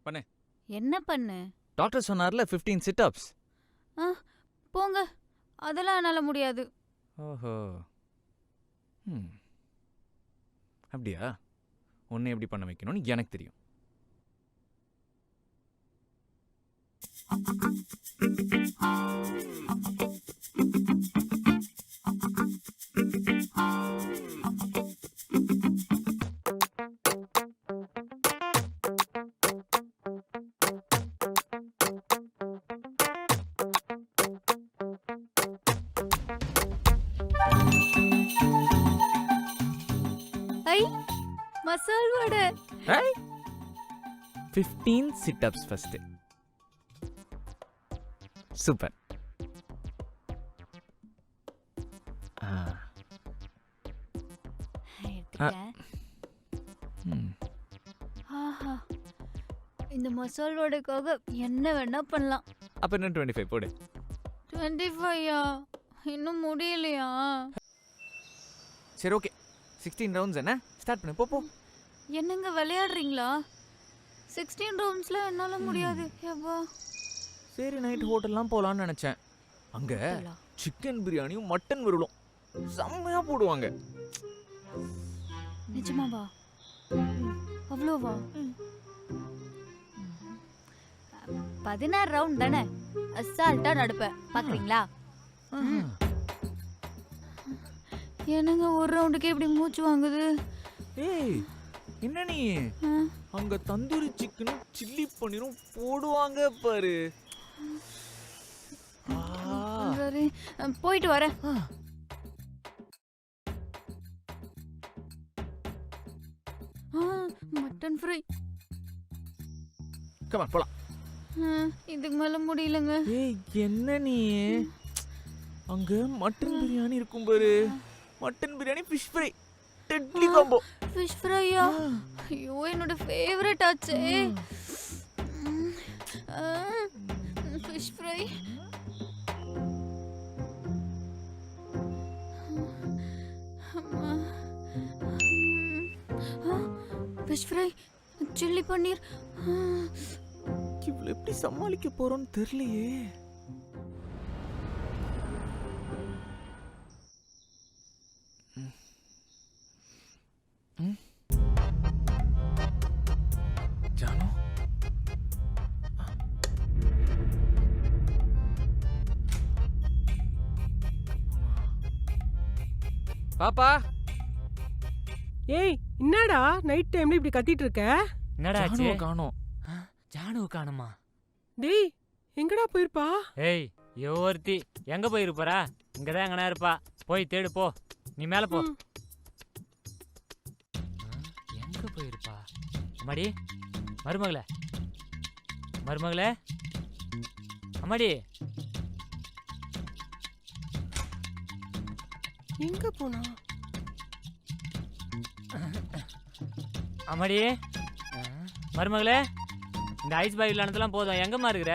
பண்ணு. என்ன பண்ணு? டாக்டர் சொன்னார்ல 15 சிட்-அப்ஸ். போங்க, அதெல்லாம் என்னால முடியாது. ஓஹோ. அப்படியா? உன்னை எப்படி பண்ண வைக்கணும்னு எனக்கு தெரியும். ஐ மசால் வடை. 15 சிட்-அப்ஸ் ஃபர்ஸ்ட். சூப்பர். ஆஹா, இந்த மசால் வடைக்காக என்ன வேணா பண்ணலாம். அப்ப என்ன 25 போடு. 25யா? இன்னும் முடியலையா? சரி ஓகே, 16 ரவுண்ட்ஸ் என்ன ஸ்டார்ட் பண்ணு. போ. என்னங்க விளையாடுறீங்களா? 16 ரவுண்ட்ஸ்ல என்னால முடியாது. ஏப்பா. சரி நைட் ஹோட்டல்லாம் போலான்னு நினைச்சேன். அங்க சிக்கன் பிரியாணியும் மட்டன் வருவலும் செம்மையா போடுவாங்க. நிஜமாவா? அவ்வளோவா? 16 ரவுண்ட் தானே, அசால்ட்டா நடுப்பேன். பாக்குறீங்களா? என்னங்க ஒரு ரவுண்டுக்கே இப்படி மூச்சு வாங்குது? ஏய் என்ன நீ, அங்க தந்தூரி சிக்கனும் சில்லி பன்னீரும் போடுவாங்க பாரு. போயிட்டு வரேன். Mutton fry. கமான் போலாம். இதுக்கு மேல முடியலங்க. ஏய் என்ன நீ, அங்க மட்டன் பிரியாணி இருக்கும் பாரு. Mutton biryani fish fry deadly combo. Fish ஃப்ரையா? ஐயோ என்னோட ஃபேவரட் ஆச்சே. Fish fry. Fish fry, chilli paneer. இவ்வளவு எப்படி சமாளிக்க போறோம்னு தெரியலையே. ஜானு, பாப்பா. ஏய் என்னடா நைட் டைம்ல இப்படி கத்திட்டு இருக்க? என்னடா ஆச்சு? ஜானுவை காணோம். ஜானுவை காணுமா? டேய் எங்கடா போயிருப்பா? ஏய் யோர்த்தி எங்க போயிருப்பா? இங்கதான் எங்கனா இருப்பா. போய் தேடு போ. நீ மேல போ. எங்க போயிருப்பா? அம்மாடி மருமகளே, மருமகளே, அம்மாடி எங்க போனா? அம்மாடி மருமகளே, இந்த ஐஸ் பாய் விளையாடுறதுலாம் போதும். எங்கம்மா இருக்கிற?